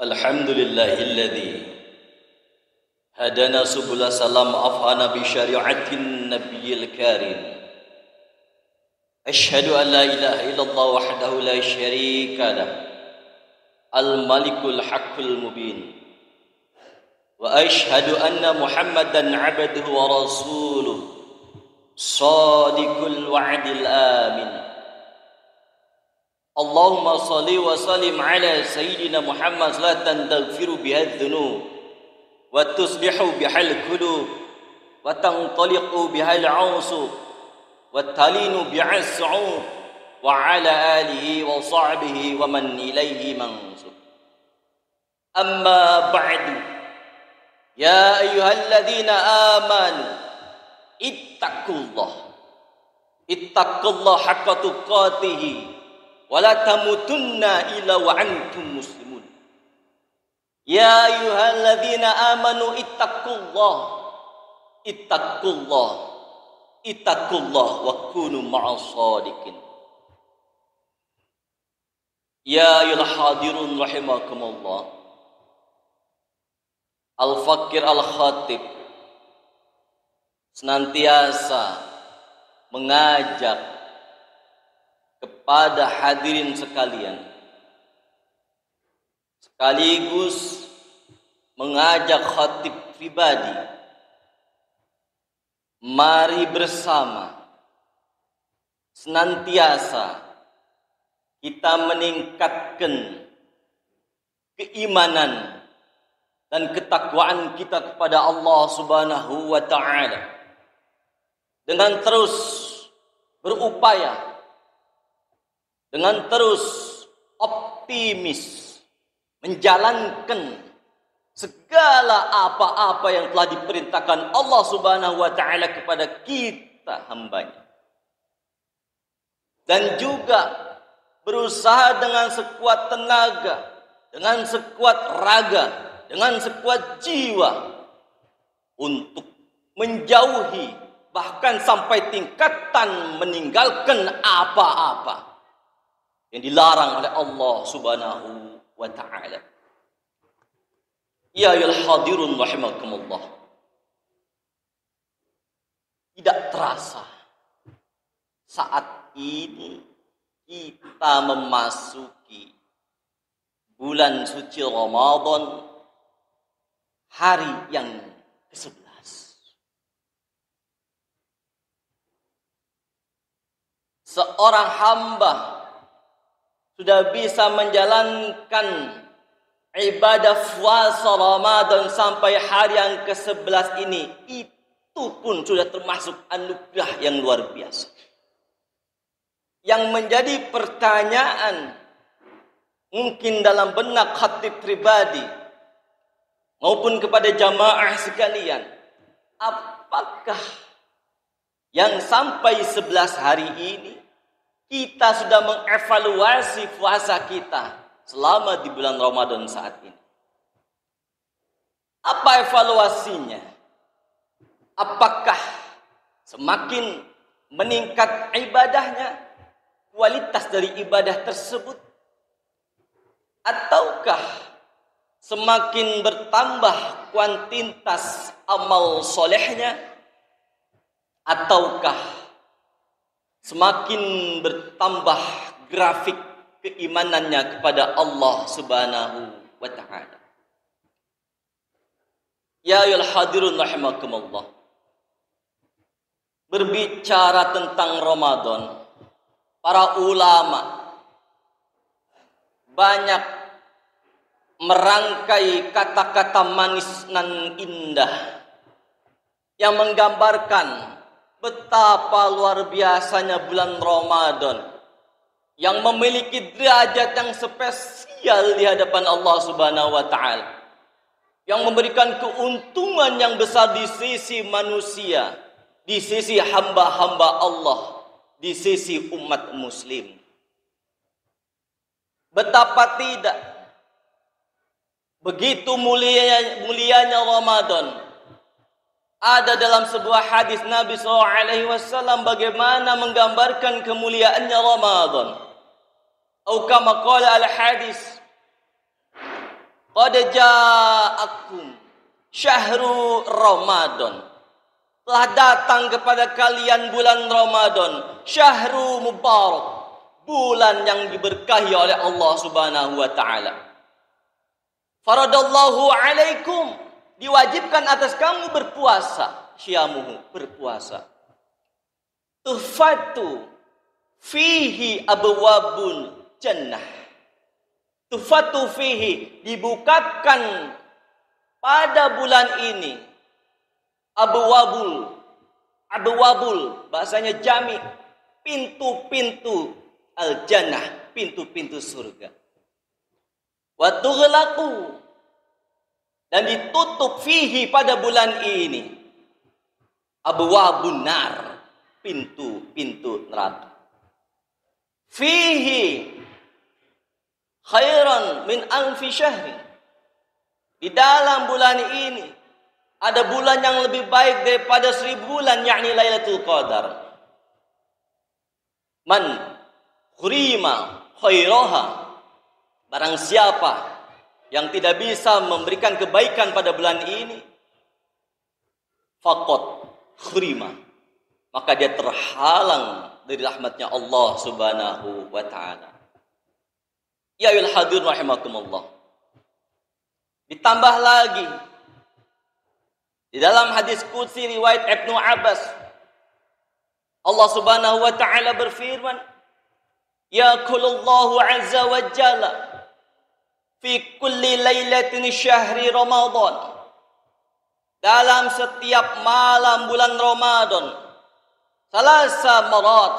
Alhamdulillahilladzi hadana subula salam afhana bi syari'atin nabiyil karim. Asyhadu an la ilaha illallah wahdahu la syarika lah, al-malikul haqqul mubin. Wa asyhadu anna Muhammadan abduhu wa rasuluh, shadiqul wa'dil amin. Allahumma salli wa sallim ala sayyidina Muhammad salatan taghfiru biha dzunub wa tuslihu bihal qulub wa tanṭaliqu bihal 'usub wa talinu bi'as su'ub wa ala alihi wa sahbihi wa man ilaihi mansub. Amma ba'du, ya ayyuhalladzina amanu ittaqullaha haqqa tuqatih wala tamutunna illa wa antum muslimun. Ya ayyuhalladzina amanu ittaqullah wa kunu ma'as shadiqin. Ya ayyuhal hadirun rahimakumullah. Al-Fakir Al-Khatib senantiasa mengajak kepada hadirin sekalian, sekaligus mengajak khatib pribadi, mari bersama senantiasa kita meningkatkan keimanan dan ketakwaan kita kepada Allah Subhanahu wa ta'ala dengan terus berupaya, dengan terus optimis menjalankan segala apa-apa yang telah diperintahkan Allah Subhanahu wa ta'ala kepada kita hambanya, dan juga berusaha dengan sekuat tenaga, dengan sekuat raga, dengan sekuat jiwa untuk menjauhi, bahkan sampai tingkatan meninggalkan apa-apa yang dilarang oleh Allah Subhanahu wa ta'ala. Ya ayyuhal hadirun rahimakumullah. Tidak terasa saat ini kita memasuki bulan suci Ramadan, hari yang ke-11. Seorang hamba sudah bisa menjalankan ibadah puasa Ramadan sampai hari yang ke-11 ini, itu pun sudah termasuk anugerah yang luar biasa. Yang menjadi pertanyaan mungkin dalam benak khatib pribadi maupun kepada jamaah sekalian, apakah yang sampai 11 hari ini kita sudah mengevaluasi puasa kita selama di bulan Ramadan saat ini? Apa evaluasinya? Apakah semakin meningkat ibadahnya, kualitas dari ibadah tersebut? Ataukah semakin bertambah kuantitas amal solehnya? Ataukah semakin bertambah grafik keimanannya kepada Allah Subhanahu wa ta'ala? Ya ayyuhal hadirun rahimakumullah. Berbicara tentang Ramadan, para ulama banyak merangkai kata-kata manis nan indah yang menggambarkan betapa luar biasanya bulan Ramadan yang memiliki derajat yang spesial di hadapan Allah Subhanahu wa ta'ala, yang memberikan keuntungan yang besar di sisi manusia, di sisi hamba-hamba Allah, di sisi umat muslim. Betapa tidak, begitu mulianya Ramadan. Ada dalam sebuah hadis Nabi SAW bagaimana menggambarkan kemuliaannya Ramadan. Atau kama qala al-hadis, Qad ja'akum syahru Ramadan. Telah datang kepada kalian bulan Ramadan, syahru mubarak, bulan yang diberkahi oleh Allah Subhanahu wa taala. Faradallahu alaikum, diwajibkan atas kamu berpuasa, syamuhu, berpuasa. Tufatu fihi abwabul jannah. Tufatu fihi, dibukakan pada bulan ini abwabul, bahasanya jami, pintu-pintu al-jannah, pintu-pintu surga. Wa tughlaqu, dan ditutup fihi pada bulan ini abwabun nar, pintu-pintu neraka. Fihi khairan min alfi syahri, di dalam bulan ini ada bulan yang lebih baik daripada 1000 bulan, yakni Lailatul Qadar. Man khurima khairaha, barang siapa yang tidak bisa memberikan kebaikan pada bulan ini, faqad khurima, maka dia terhalang dari rahmatnya Allah Subhanahu wa taala. Ya ayyuhal hadirin rahimakumullah. Ditambah lagi di dalam hadis qudsi riwayat Ibnu Abbas, Allah Subhanahu wa taala berfirman, yaqulullahu azza wa jalla fi kulli lailatin syahri Ramadan, dalam setiap malam bulan Ramadan, salasa marat,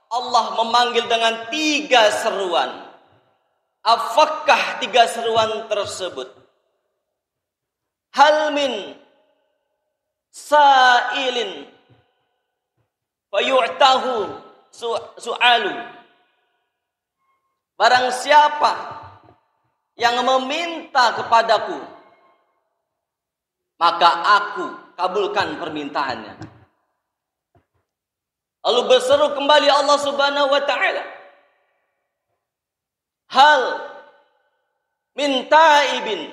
Allah memanggil dengan 3 seruan. Apakah 3 seruan tersebut? Hal min sa'ilin fayu'tahu su'alu, barang siapa yang meminta kepadaku, maka aku kabulkan permintaannya. Lalu berseru kembali Allah Subhanahu wa taala, hal min taibin,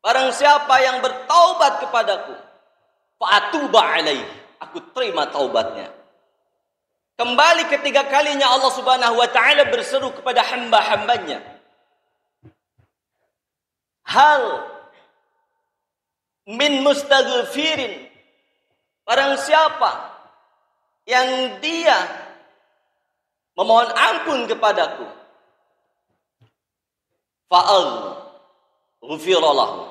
barang siapa yang bertaubat kepadaku, fa'atuba alaih, aku terima taubatnya. Kembali ketiga kalinya Allah Subhanahu wa taala berseru kepada hamba-hambanya, hal min mustaghfirin, barang siapa yang dia memohon ampun kepadaku, fa'al ghufiralahu,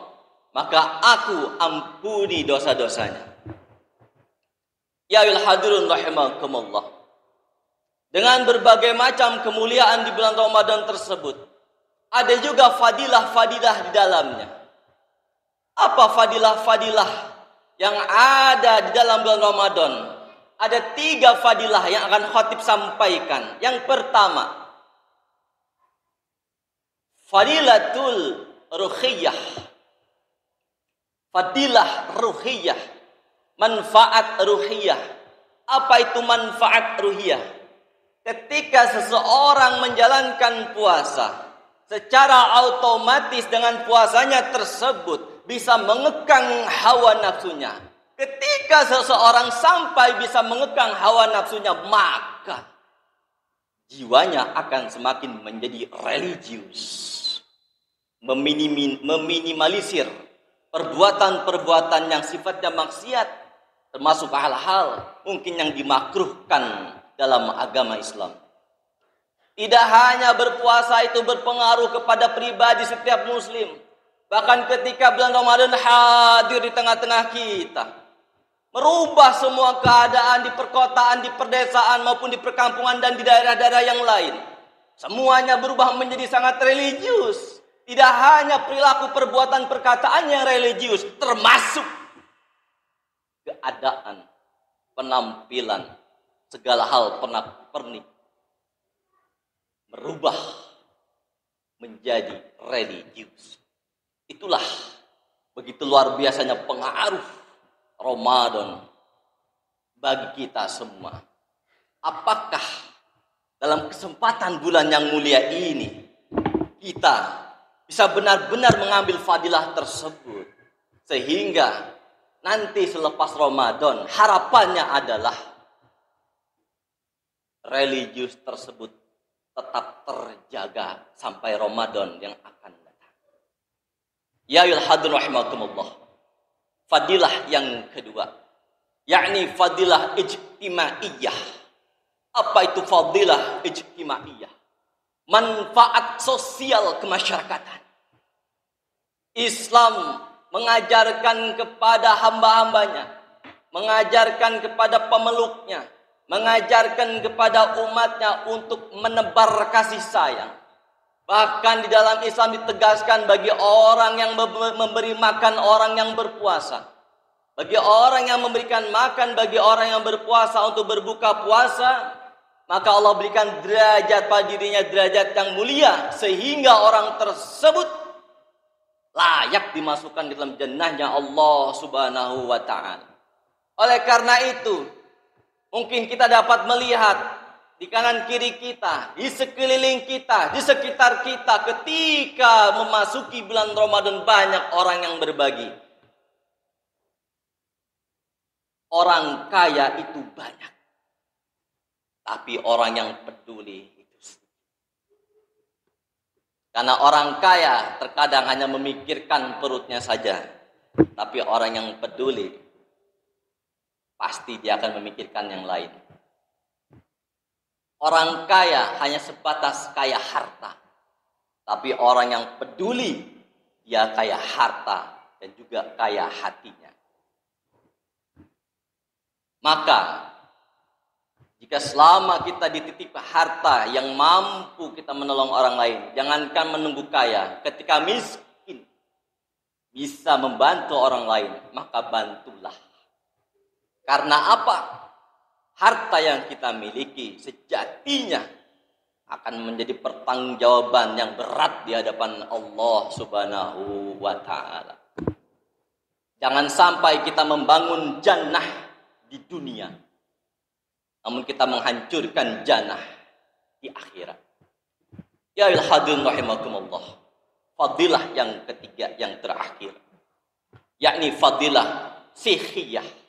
maka aku ampuni dosa-dosanya. Ya ayyuhal hadirin rahimakumullah. Dengan berbagai macam kemuliaan di bulan Ramadan tersebut, ada juga fadilah-fadilah di dalamnya. Apa fadilah-fadilah yang ada di dalam bulan Ramadan? Ada 3 fadilah yang akan khatib sampaikan. Yang pertama, fadilatul ruhiyah. Fadilah ruhiyah, manfaat ruhiyah. Apa itu manfaat ruhiyah? Ketika seseorang menjalankan puasa, secara otomatis dengan puasanya tersebut bisa mengekang hawa nafsunya. Ketika seseorang sampai bisa mengekang hawa nafsunya, maka jiwanya akan semakin menjadi religius, meminimalisir perbuatan-perbuatan yang sifatnya maksiat, termasuk hal-hal mungkin yang dimakruhkan dalam agama Islam. Tidak hanya berpuasa itu berpengaruh kepada pribadi setiap muslim, bahkan ketika bulan Ramadan hadir di tengah-tengah kita, merubah semua keadaan di perkotaan, di perdesaan maupun di perkampungan dan di daerah-daerah yang lain. Semuanya berubah menjadi sangat religius. Tidak hanya perilaku, perbuatan, perkataan yang religius, termasuk keadaan, penampilan, segala hal pernik berubah menjadi religius. Itulah begitu luar biasanya pengaruh Ramadan bagi kita semua. Apakah dalam kesempatan bulan yang mulia ini kita bisa benar-benar mengambil fadilah tersebut. Sehingga nanti selepas Ramadan harapannya adalah religius tersebut tetap terjaga sampai Ramadan yang akan datang. Ya ayyuhal hadirin rahimakumullah. Fadilah yang kedua, yakni fadilah ijtimaiyah. Apa itu fadilah ijtimaiyah? Manfaat sosial kemasyarakatan. Islam mengajarkan kepada hamba-hambanya, mengajarkan kepada pemeluknya, mengajarkan kepada umatnya untuk menebar kasih sayang. Bahkan di dalam Islam ditegaskan bagi orang yang memberi makan orang yang berpuasa, bagi orang yang memberikan makan bagi orang yang berpuasa untuk berbuka puasa, maka Allah berikan derajat pada dirinya, derajat yang mulia, sehingga orang tersebut layak dimasukkan di dalam jannahnya Allah Subhanahu wa ta'ala. Oleh karena itu, mungkin kita dapat melihat di kanan kiri kita, di sekeliling kita, di sekitar kita, ketika memasuki bulan Ramadan banyak orang yang berbagi. Orang kaya itu banyak, tapi orang yang peduli itu sedikit. Karena orang kaya terkadang hanya memikirkan perutnya saja, tapi orang yang peduli pasti dia akan memikirkan yang lain. Orang kaya hanya sebatas kaya harta, tapi orang yang peduli dia kaya harta dan juga kaya hatinya. Maka jika selama kita dititip harta yang mampu kita menolong orang lain, jangankan menunggu kaya, ketika miskin bisa membantu orang lain, maka bantulah. Karena apa? Harta yang kita miliki sejatinya akan menjadi pertanggungjawaban yang berat di hadapan Allah Subhanahu wa ta'ala. Jangan sampai kita membangun jannah di dunia, namun kita menghancurkan jannah di akhirat. Ya hadirin rahimakumullah. Fadilah yang ketiga, yang terakhir, yakni fadilah sihiyah.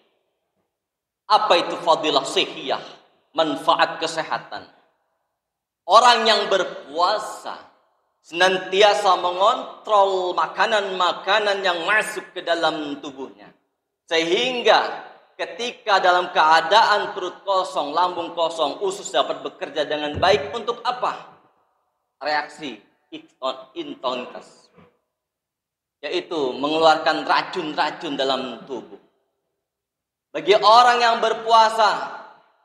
Apa itu fadilah sihiyah? Manfaat kesehatan. Orang yang berpuasa senantiasa mengontrol makanan-makanan yang masuk ke dalam tubuhnya. Sehingga ketika dalam keadaan perut kosong, lambung kosong, usus dapat bekerja dengan baik untuk apa? Reaksi intonitas, yaitu mengeluarkan racun-racun dalam tubuh. Bagi orang yang berpuasa,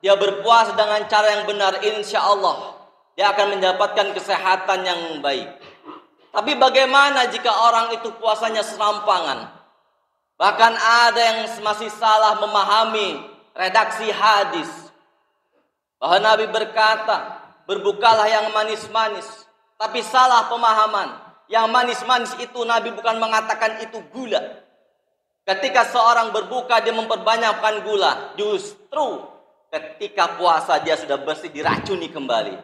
dia berpuasa dengan cara yang benar, insya Allah dia akan mendapatkan kesehatan yang baik. Tapi bagaimana jika orang itu puasanya serampangan? Bahkan ada yang masih salah memahami redaksi hadis, bahwa Nabi berkata, berbukalah yang manis-manis. Tapi salah pemahaman. Yang manis-manis itu Nabi bukan mengatakan itu gula. Ketika seorang berbuka dia memperbanyakkan gula. Justru ketika puasa dia sudah bersih, diracuni kembali.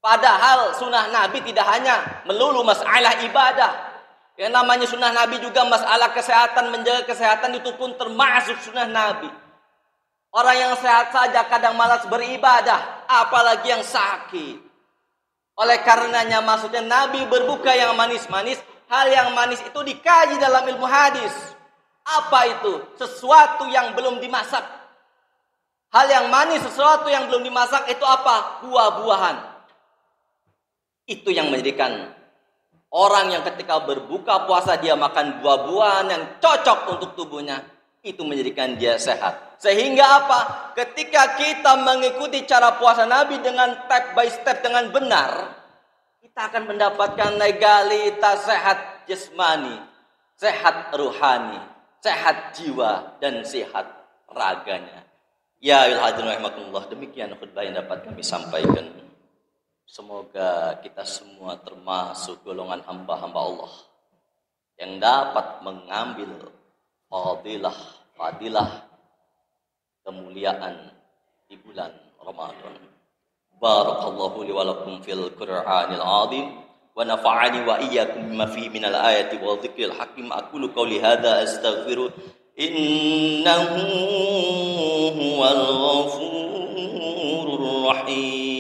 Padahal sunnah Nabi tidak hanya melulu masalah ibadah. Yang namanya sunnah Nabi juga masalah kesehatan, menjaga kesehatan itu pun termasuk sunnah Nabi. Orang yang sehat saja kadang malas beribadah, apalagi yang sakit. Oleh karenanya maksudnya Nabi berbuka yang manis-manis. Hal yang manis itu dikaji dalam ilmu hadis. Apa itu? Sesuatu yang belum dimasak. Hal yang manis, sesuatu yang belum dimasak itu apa? Buah-buahan. Itu yang menjadikan orang yang ketika berbuka puasa dia makan buah-buahan yang cocok untuk tubuhnya, itu menjadikan dia sehat. Sehingga apa? Ketika kita mengikuti cara puasa Nabi dengan step by step dengan benar, kita akan mendapatkan legalitas sehat jasmani, sehat ruhani, sehat jiwa, dan sehat raganya. Ya hadirin rahimakumullah, demikian khutbah yang dapat kami sampaikan. Semoga kita semua termasuk golongan hamba-hamba Allah yang dapat mengambil fadilah kemuliaan di bulan Ramadan. Barakallahu li wa lakum fil Qur'anil azim wa nafa'ani wa iyyakum bima fihi minal ayati wa dzikril hakim. Aqulu qouli hadza astaghfiru innahu huwal ghafurur rahim.